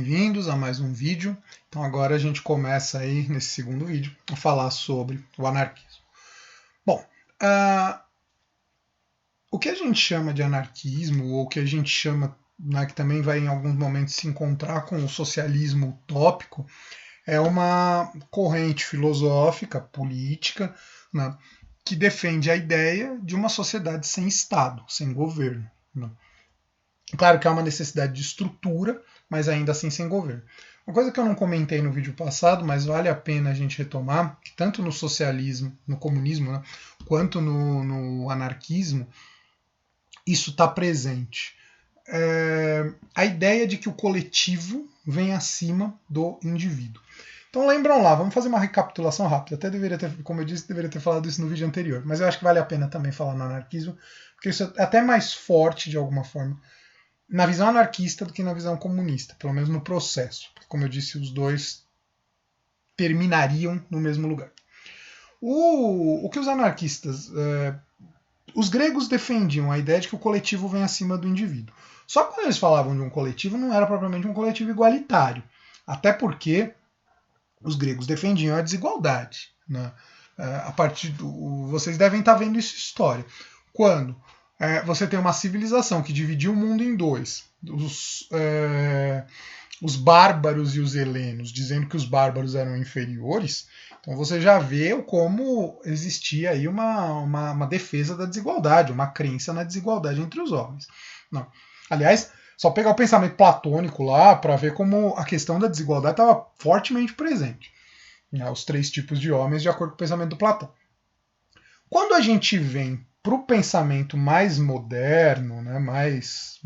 bem-vindos a mais um vídeo. Então agora a gente começa aí, nesse segundo vídeo, a falar sobre o anarquismo. Bom, o que a gente chama de anarquismo, ou o que a gente chama, né, que também vai em alguns momentos se encontrar com o socialismo utópico, é uma corrente filosófica, política, né, que defende a ideia de uma sociedade sem Estado, sem governo, né. Claro que há uma necessidade de estrutura, mas ainda assim sem governo. Uma coisa que eu não comentei no vídeo passado, mas vale a pena a gente retomar, que tanto no socialismo, no comunismo, né, quanto no anarquismo, isso está presente. A ideia de que o coletivo vem acima do indivíduo. Então lembram lá, vamos fazer uma recapitulação rápida. Até deveria ter, como eu disse, deveria ter falado isso no vídeo anterior, mas eu acho que vale a pena também falar no anarquismo, porque isso é até mais forte de alguma forma na visão anarquista do que na visão comunista, pelo menos no processo. Porque, como eu disse, os dois terminariam no mesmo lugar. O que os anarquistas... os gregos defendiam a ideia de que o coletivo vem acima do indivíduo. Só que quando eles falavam de um coletivo, não era propriamente um coletivo igualitário. Até porque os gregos defendiam a desigualdade, né? A partir vocês devem estar vendo isso em história. Quando você tem uma civilização que dividiu o mundo em dois, os bárbaros e os helenos, dizendo que os bárbaros eram inferiores, então você já vê como existia aí uma defesa da desigualdade, uma crença na desigualdade entre os homens. Não. Aliás, só pegar o pensamento platônico lá para ver como a questão da desigualdade estava fortemente presente. Os três tipos de homens de acordo com o pensamento do Platão. Quando a gente vem para o pensamento mais moderno, né, mais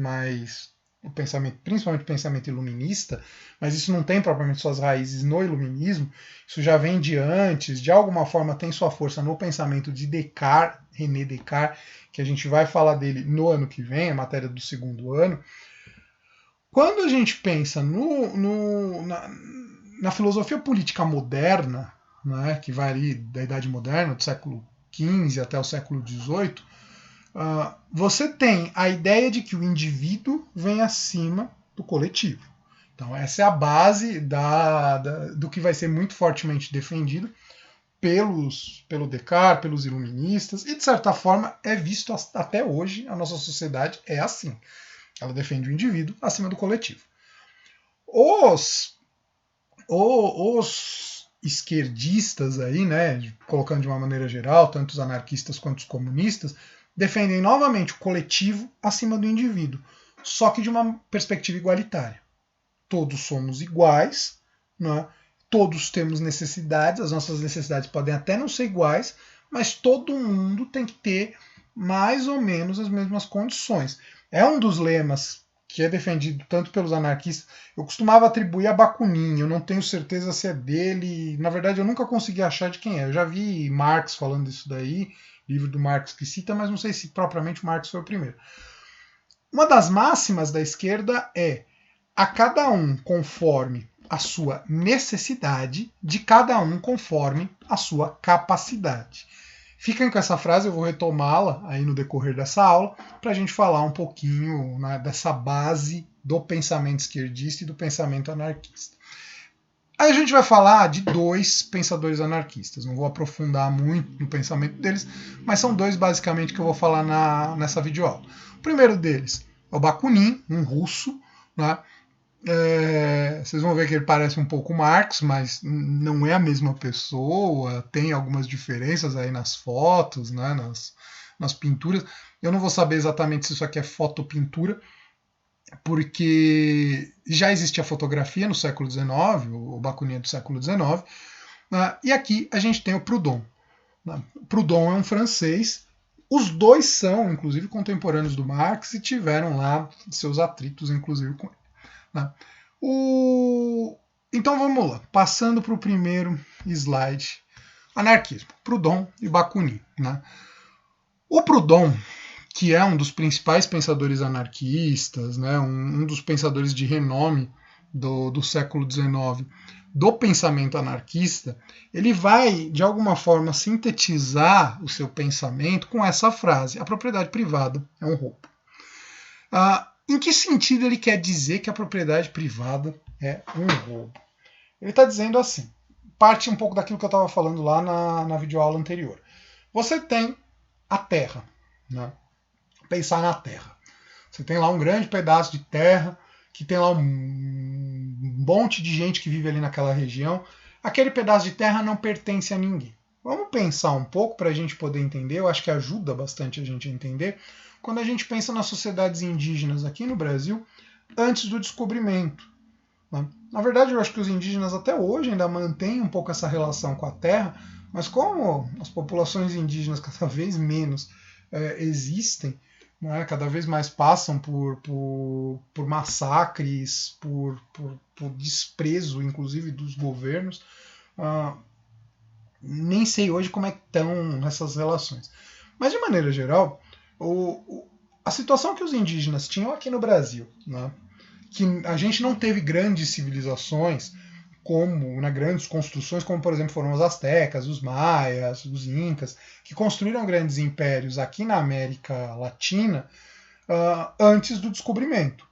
o pensamento, principalmente o pensamento iluminista, mas isso não tem propriamente suas raízes no iluminismo, isso já vem de antes, de alguma forma tem sua força no pensamento de Descartes, René Descartes, que a gente vai falar dele no ano que vem, a matéria do segundo ano. Quando a gente pensa na filosofia política moderna, né, que vai ali da Idade Moderna, do século XV até o século XVIII, você tem a ideia de que o indivíduo vem acima do coletivo. Então essa é a base do que vai ser muito fortemente defendido pelo Descartes, pelos iluministas, e de certa forma é visto até hoje, a nossa sociedade é assim. Ela defende o indivíduo acima do coletivo. Os esquerdistas aí, né, colocando de uma maneira geral, tanto os anarquistas quanto os comunistas, defendem novamente o coletivo acima do indivíduo, só que de uma perspectiva igualitária. Todos somos iguais, né? Todos temos necessidades, as nossas necessidades podem até não ser iguais, mas todo mundo tem que ter mais ou menos as mesmas condições. É um dos lemas que é defendido tanto pelos anarquistas. Eu costumava atribuir a Bakunin, eu não tenho certeza se é dele, na verdade eu nunca consegui achar de quem é. Eu já vi Marx falando isso daí, livro do Marx que cita, mas não sei se propriamente Marx foi o primeiro. Uma das máximas da esquerda é: a cada um conforme a sua necessidade, de cada um conforme a sua capacidade. Fiquem com essa frase, eu vou retomá-la aí no decorrer dessa aula, para a gente falar um pouquinho, né, dessa base do pensamento esquerdista e do pensamento anarquista. Aí a gente vai falar de dois pensadores anarquistas, não vou aprofundar muito no pensamento deles, mas são dois basicamente que eu vou falar nessa videoaula. O primeiro deles é o Bakunin, um russo, né? Vocês vão ver que ele parece um pouco Marx, mas não é a mesma pessoa, tem algumas diferenças aí nas fotos, né, nas pinturas. Eu não vou saber exatamente se isso aqui é fotopintura, porque já existia fotografia no século XIX, o Bakunin é do século XIX, e aqui a gente tem o Proudhon. Proudhon é um francês, os dois são, inclusive, contemporâneos do Marx e tiveram lá seus atritos, inclusive, com ele. Então vamos lá, passando para o primeiro slide, anarquismo, Proudhon e Bakunin. Né? O Proudhon, que é um dos principais pensadores anarquistas, né, um dos pensadores de renome do século XIX, do pensamento anarquista, ele vai, de alguma forma, sintetizar o seu pensamento com essa frase: a propriedade privada é um roubo. Em que sentido ele quer dizer que a propriedade privada é um roubo. Ele está dizendo assim, parte um pouco daquilo que eu estava falando lá na videoaula anterior. Você tem a Terra, né? Pensar na Terra. Você tem lá um grande pedaço de terra, que tem lá um monte de gente que vive ali naquela região. Aquele pedaço de terra não pertence a ninguém. Vamos pensar um pouco para a gente poder entender, eu acho que ajuda bastante a gente a entender, quando a gente pensa nas sociedades indígenas aqui no Brasil, antes do descobrimento. Na verdade, eu acho que os indígenas até hoje ainda mantêm um pouco essa relação com a terra, mas como as populações indígenas cada vez menos existem, né, cada vez mais passam por massacres, por desprezo, inclusive, dos governos, nem sei hoje como é que estão essas relações. Mas, de maneira geral, a situação que os indígenas tinham aqui no Brasil, né, que a gente não teve grandes civilizações, como grandes construções, como por exemplo foram os astecas, os maias, os incas, que construíram grandes impérios aqui na América Latina antes do descobrimento.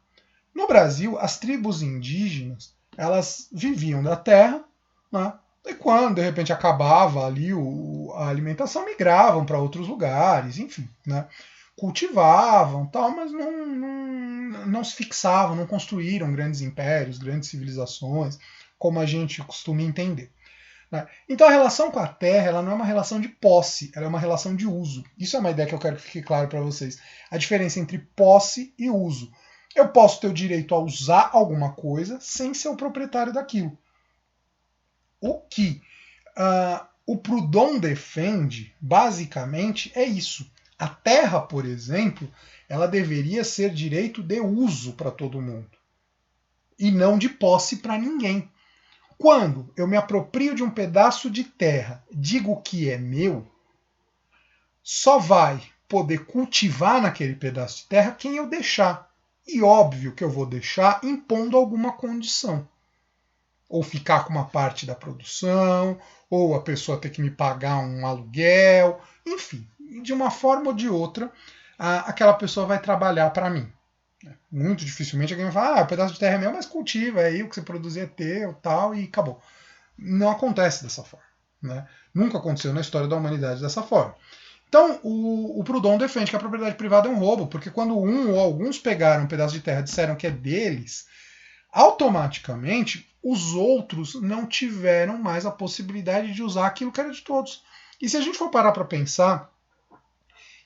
No Brasil, as tribos indígenas elas viviam da terra, né? E quando de repente acabava ali a alimentação, migravam para outros lugares, enfim, né? Cultivavam, tal, mas não se fixavam, não construíram grandes impérios, grandes civilizações, como a gente costuma entender. Né? Então a relação com a terra ela não é uma relação de posse, ela é uma relação de uso. Isso é uma ideia que eu quero que fique claro para vocês. A diferença entre posse e uso. Eu posso ter o direito a usar alguma coisa sem ser o proprietário daquilo. O que o Proudhon defende, basicamente, é isso. A terra, por exemplo, ela deveria ser direito de uso para todo mundo e não de posse para ninguém. Quando eu me aproprio de um pedaço de terra, digo que é meu, só vai poder cultivar naquele pedaço de terra quem eu deixar. E óbvio que eu vou deixar impondo alguma condição. Ou ficar com uma parte da produção, ou a pessoa ter que me pagar um aluguel, enfim, de uma forma ou de outra, aquela pessoa vai trabalhar para mim. Muito dificilmente alguém vai falar, o pedaço de terra é meu, mas cultiva, aí o que você produzir é teu, tal, e acabou. Não acontece dessa forma. Né? Nunca aconteceu na história da humanidade dessa forma. Então, o Proudhon defende que a propriedade privada é um roubo, porque quando um ou alguns pegaram um pedaço de terra e disseram que é deles, automaticamente os outros não tiveram mais a possibilidade de usar aquilo que era de todos. E se a gente for parar para pensar,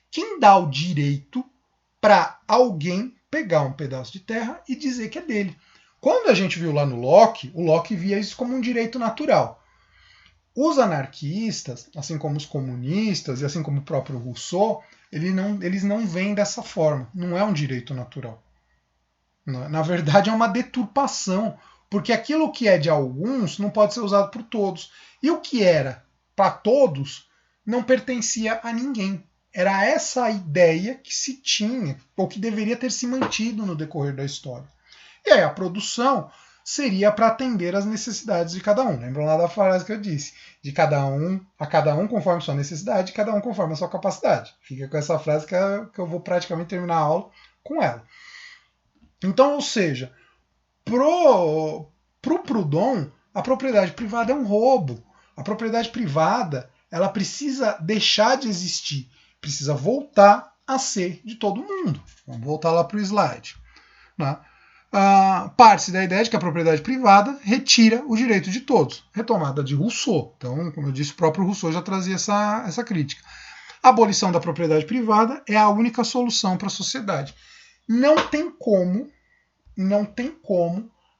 quem dá o direito para alguém pegar um pedaço de terra e dizer que é dele? Quando a gente viu lá no Locke, o Locke via isso como um direito natural. Os anarquistas, assim como os comunistas e assim como o próprio Rousseau, eles não veem dessa forma. Não é um direito natural. Na verdade, é uma deturpação, porque aquilo que é de alguns não pode ser usado por todos. E o que era para todos não pertencia a ninguém. Era essa a ideia que se tinha, ou que deveria ter se mantido no decorrer da história. E aí a produção seria para atender às necessidades de cada um. Lembram lá da frase que eu disse? De cada um conforme sua necessidade, cada um conforme a sua capacidade. Fica com essa frase que eu vou praticamente terminar a aula com ela. Então, ou seja, pro Proudhon, a propriedade privada é um roubo. A propriedade privada ela precisa deixar de existir, precisa voltar a ser de todo mundo. Vamos voltar lá para o slide. Né? Parte-se da ideia de que a propriedade privada retira o direito de todos. Retomada de Rousseau. Então, como eu disse, o próprio Rousseau já trazia essa crítica. A abolição da propriedade privada é a única solução para a sociedade. Não tem como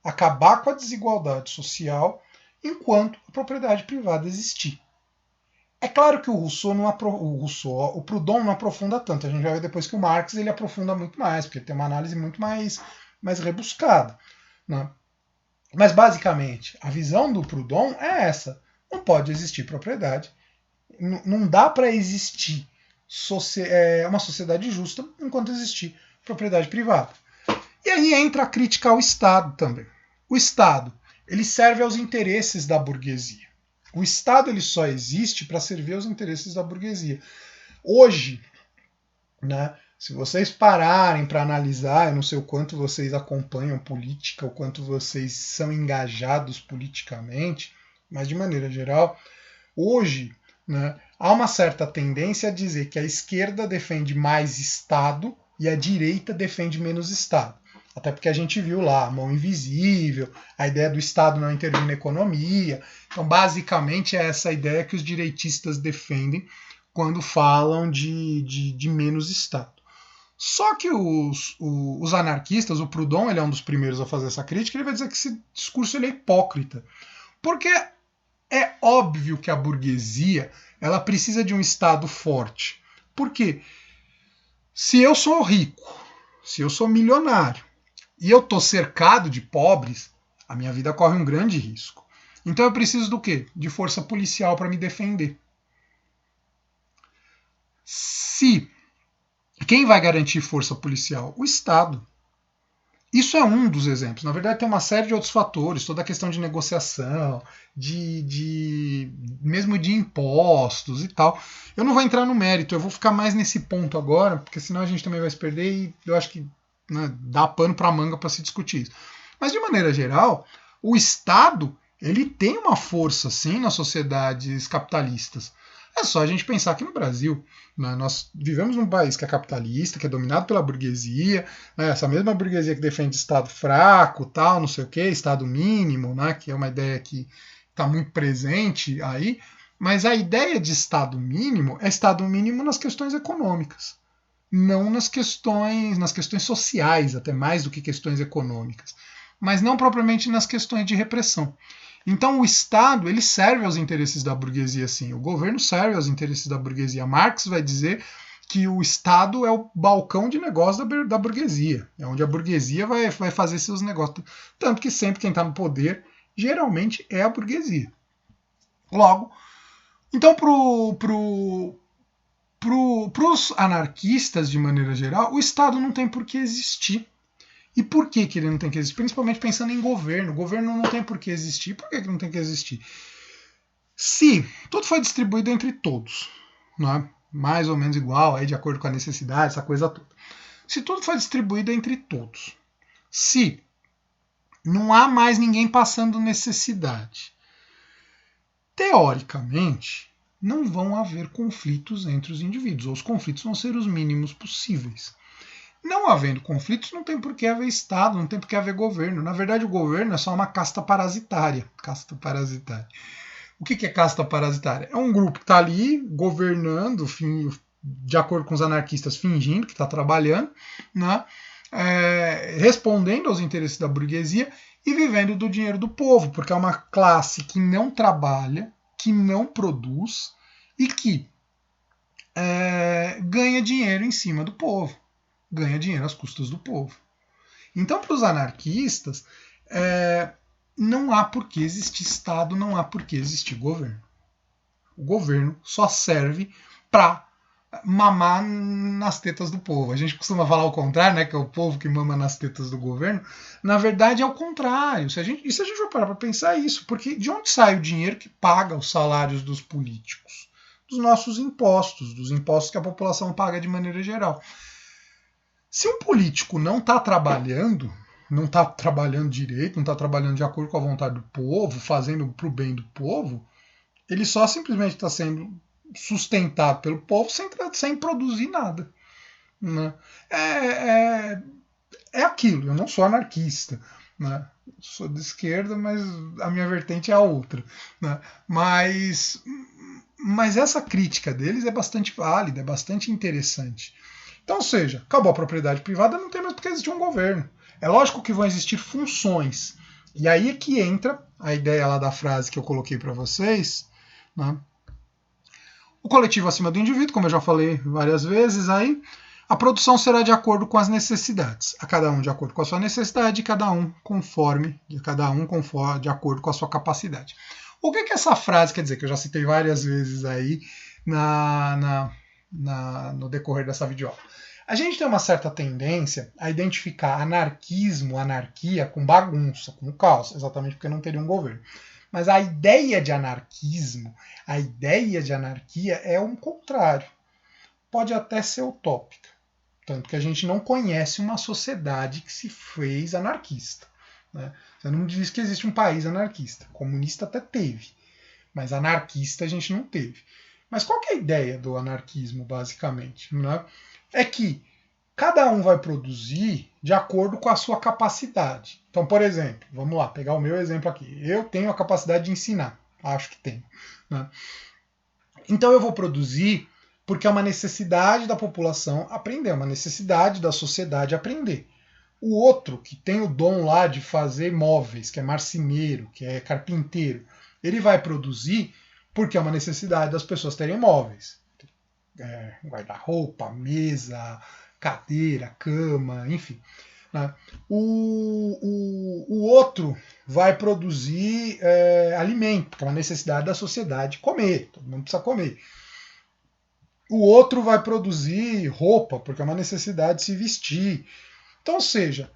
acabar com a desigualdade social enquanto a propriedade privada existir. É claro que o Proudhon não aprofunda tanto. A gente vai ver depois que o Marx ele aprofunda muito mais, porque ele tem uma análise muito mais rebuscada. Né? Mas, basicamente, a visão do Proudhon é essa. Não pode existir propriedade. Não dá para existir uma sociedade justa enquanto existir propriedade privada. E aí entra a crítica ao Estado também. O Estado ele serve aos interesses da burguesia. O Estado ele só existe para servir aos interesses da burguesia. Hoje, né, Se vocês pararem para analisar, eu não sei o quanto vocês acompanham política, o quanto vocês são engajados politicamente, mas de maneira geral, hoje, né, há uma certa tendência a dizer que a esquerda defende mais Estado e a direita defende menos Estado. Até porque a gente viu lá a mão invisível, a ideia do Estado não intervir na economia. Então, basicamente, é essa ideia que os direitistas defendem quando falam de menos Estado. Só que os anarquistas, o Proudhon, ele é um dos primeiros a fazer essa crítica, ele vai dizer que esse discurso ele é hipócrita. Porque é óbvio que a burguesia ela precisa de um Estado forte. Por quê? Se eu sou rico, se eu sou milionário, e eu estou cercado de pobres, a minha vida corre um grande risco. Então eu preciso do quê? De força policial para me defender. Quem vai garantir força policial? O Estado. Isso é um dos exemplos. Na verdade, tem uma série de outros fatores, toda a questão de negociação, mesmo de impostos e tal. Eu não vou entrar no mérito, eu vou ficar mais nesse ponto agora, porque senão a gente também vai se perder e eu acho que, né, dá pano para manga para se discutir isso. Mas, de maneira geral, o Estado ele tem uma força, sim, nas sociedades capitalistas. É só a gente pensar aqui no Brasil. Né? Nós vivemos num país que é capitalista, que é dominado pela burguesia, né? Essa mesma burguesia que defende Estado fraco, tal, não sei o quê, Estado mínimo, né? Que é uma ideia que está muito presente aí. Mas a ideia de Estado mínimo é Estado mínimo nas questões econômicas, não nas questões sociais, até mais do que questões econômicas, mas não propriamente nas questões de repressão. Então o Estado ele serve aos interesses da burguesia, sim. O governo serve aos interesses da burguesia. Marx vai dizer que o Estado é o balcão de negócio da burguesia. É onde a burguesia vai fazer seus negócios. Tanto que sempre quem está no poder, geralmente, é a burguesia. Logo, então para os anarquistas, de maneira geral, o Estado não tem por que existir. E por que ele não tem que existir? Principalmente pensando em governo. O governo não tem por que existir. Por que não tem que existir? Se tudo foi distribuído entre todos, né? Mais ou menos igual, aí de acordo com a necessidade, essa coisa toda. Se tudo foi distribuído entre todos, se não há mais ninguém passando necessidade, teoricamente, não vão haver conflitos entre os indivíduos, ou os conflitos vão ser os mínimos possíveis. Não havendo conflitos, não tem por que haver Estado, não tem por que haver governo. Na verdade, o governo é só uma casta parasitária. Casta parasitária. O que é casta parasitária? É um grupo que está ali governando, de acordo com os anarquistas, fingindo que está trabalhando, né? Respondendo aos interesses da burguesia e vivendo do dinheiro do povo, porque é uma classe que não trabalha, que não produz e que ganha dinheiro em cima do povo. Ganha dinheiro às custas do povo. Então, para os anarquistas, não há por que existir Estado, não há por que existir governo. O governo só serve para mamar nas tetas do povo. A gente costuma falar o contrário, né, que é o povo que mama nas tetas do governo. Na verdade, é o contrário. Se a gente for parar para pensar isso, porque de onde sai o dinheiro que paga os salários dos políticos? Dos nossos impostos, dos impostos que a população paga de maneira geral. Se um político não está trabalhando direito, não está trabalhando de acordo com a vontade do povo, fazendo para o bem do povo, ele só simplesmente está sendo sustentado pelo povo sem produzir nada. Né? É aquilo, eu não sou anarquista. Né? Sou de esquerda, mas a minha vertente é a outra. Né? Mas essa crítica deles é bastante válida, é bastante interessante. Então, ou seja, acabou a propriedade privada, não tem mais por que existir um governo. É lógico que vão existir funções. E aí é que entra a ideia lá da frase que eu coloquei para vocês. Né? O coletivo acima do indivíduo, como eu já falei várias vezes, aí a produção será de acordo com as necessidades. A cada um de acordo com a sua necessidade, de cada um de acordo com a sua capacidade. O que essa frase quer dizer? Que eu já citei várias vezes aí no decorrer dessa videoaula. A gente tem uma certa tendência a identificar anarquismo, anarquia com bagunça, com caos, exatamente porque não teria um governo. Mas a ideia de anarquismo, a ideia de anarquia é um contrário. Pode até ser utópica, Tanto que a gente não conhece uma sociedade que se fez anarquista. Né? Você não diz que existe um país anarquista. Comunista até teve, mas anarquista a gente não teve. Mas qual que é a ideia do anarquismo, basicamente? Né? É que cada um vai produzir de acordo com a sua capacidade. Então, por exemplo, vamos lá, pegar o meu exemplo aqui. Eu tenho a capacidade de ensinar. Acho que tenho. Né? Então eu vou produzir porque é uma necessidade da população aprender, é uma necessidade da sociedade aprender. O outro, que tem o dom lá de fazer móveis, que é marceneiro, que é carpinteiro, ele vai produzir porque é uma necessidade das pessoas terem móveis. Guarda-roupa, mesa, cadeira, cama, enfim. Né? O outro vai produzir alimento, porque é uma necessidade da sociedade comer, todo mundo precisa comer. O outro vai produzir roupa, porque é uma necessidade de se vestir. Então, ou seja,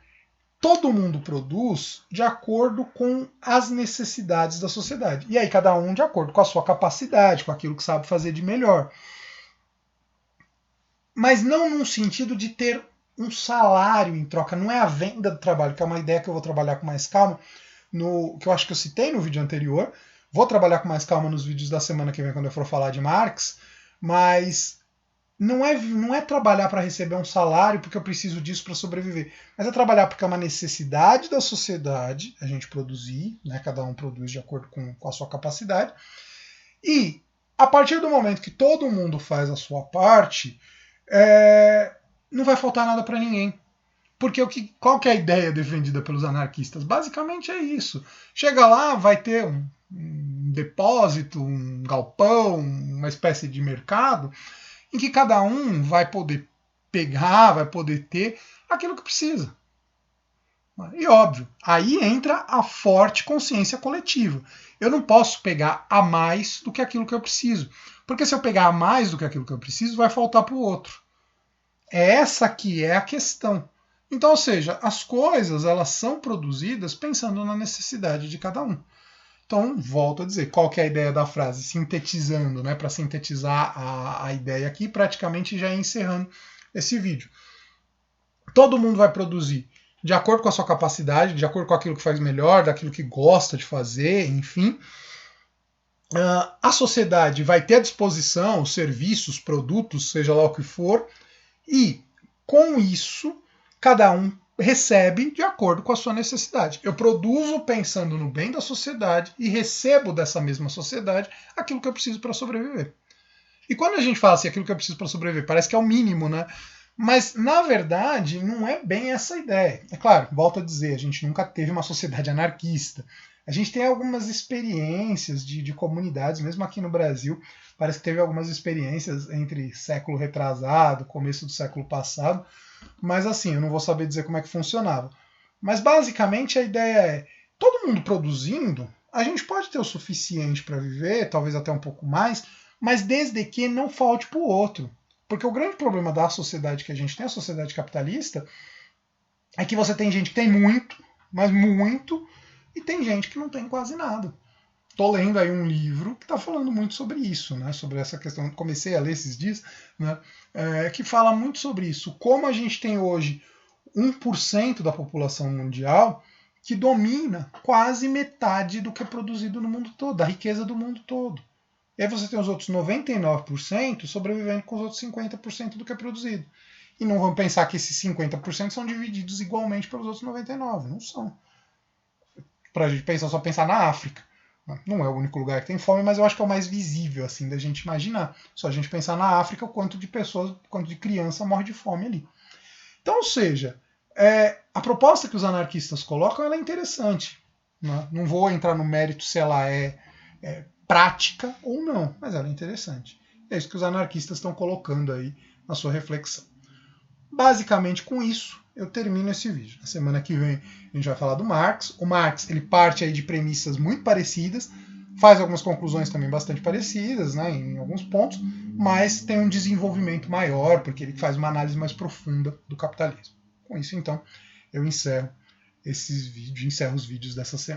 todo mundo produz de acordo com as necessidades da sociedade. E aí cada um de acordo com a sua capacidade, com aquilo que sabe fazer de melhor. Mas não num sentido de ter um salário em troca, não é a venda do trabalho, que é uma ideia que eu vou trabalhar com mais calma, que eu acho que eu citei no vídeo anterior. Vou trabalhar com mais calma nos vídeos da semana que vem, quando eu for falar de Marx, mas não é trabalhar para receber um salário porque eu preciso disso para sobreviver, mas é trabalhar porque é uma necessidade da sociedade a gente produzir, né? Cada um produz de acordo com a sua capacidade, e a partir do momento que todo mundo faz a sua parte, não vai faltar nada para ninguém. Porque qual que é a ideia defendida pelos anarquistas? Basicamente é isso. Chega lá, vai ter um depósito, um galpão, uma espécie de mercado, em que cada um vai poder pegar, vai poder ter aquilo que precisa. E óbvio, aí entra a forte consciência coletiva. Eu não posso pegar a mais do que aquilo que eu preciso. Porque se eu pegar a mais do que aquilo que eu preciso, vai faltar para o outro. Essa que é a questão. Então, ou seja, as coisas elas são produzidas pensando na necessidade de cada um. Então, volto a dizer, qual que é a ideia da frase? Sintetizando, né, para sintetizar a ideia aqui, praticamente já encerrando esse vídeo. Todo mundo vai produzir de acordo com a sua capacidade, de acordo com aquilo que faz melhor, daquilo que gosta de fazer, enfim. A sociedade vai ter à disposição os serviços, produtos, seja lá o que for, e com isso, cada um recebe de acordo com a sua necessidade. Eu produzo pensando no bem da sociedade e recebo dessa mesma sociedade aquilo que eu preciso para sobreviver. E quando a gente fala assim, aquilo que eu preciso para sobreviver, parece que é o mínimo, né? Mas, na verdade, não é bem essa ideia. É claro, volto a dizer, a gente nunca teve uma sociedade anarquista. A gente tem algumas experiências de comunidades, mesmo aqui no Brasil, parece que teve algumas experiências entre século retrasado, começo do século passado, mas assim, eu não vou saber dizer como é que funcionava. Mas basicamente a ideia é, todo mundo produzindo, a gente pode ter o suficiente para viver, talvez até um pouco mais, mas desde que não falte para o outro. Porque o grande problema da sociedade que a gente tem, a sociedade capitalista, é que você tem gente que tem muito, mas muito, e tem gente que não tem quase nada. Estou lendo aí um livro que está falando muito sobre isso, né? Sobre essa questão. Comecei a ler esses dias, né? Que fala muito sobre isso. Como a gente tem hoje 1% da população mundial que domina quase metade do que é produzido no mundo todo, da riqueza do mundo todo. E aí você tem os outros 99% sobrevivendo com os outros 50% do que é produzido. E não vamos pensar que esses 50% são divididos igualmente pelos outros 99%. Não são. Para a gente pensar, só pensar na África. Não é o único lugar que tem fome, mas eu acho que é o mais visível assim da gente imaginar. Só a gente pensar na África, o quanto de pessoas, o quanto de criança morre de fome ali. Então, ou seja, a proposta que os anarquistas colocam ela é interessante. Né? Não vou entrar no mérito se ela é prática ou não, mas ela é interessante. É isso que os anarquistas estão colocando aí na sua reflexão. Basicamente, com isso, eu termino esse vídeo. Na semana que vem a gente vai falar do Marx. O Marx ele parte aí de premissas muito parecidas, faz algumas conclusões também bastante parecidas, né, em alguns pontos, mas tem um desenvolvimento maior, porque ele faz uma análise mais profunda do capitalismo. Com isso, então, eu encerro os vídeos dessa semana.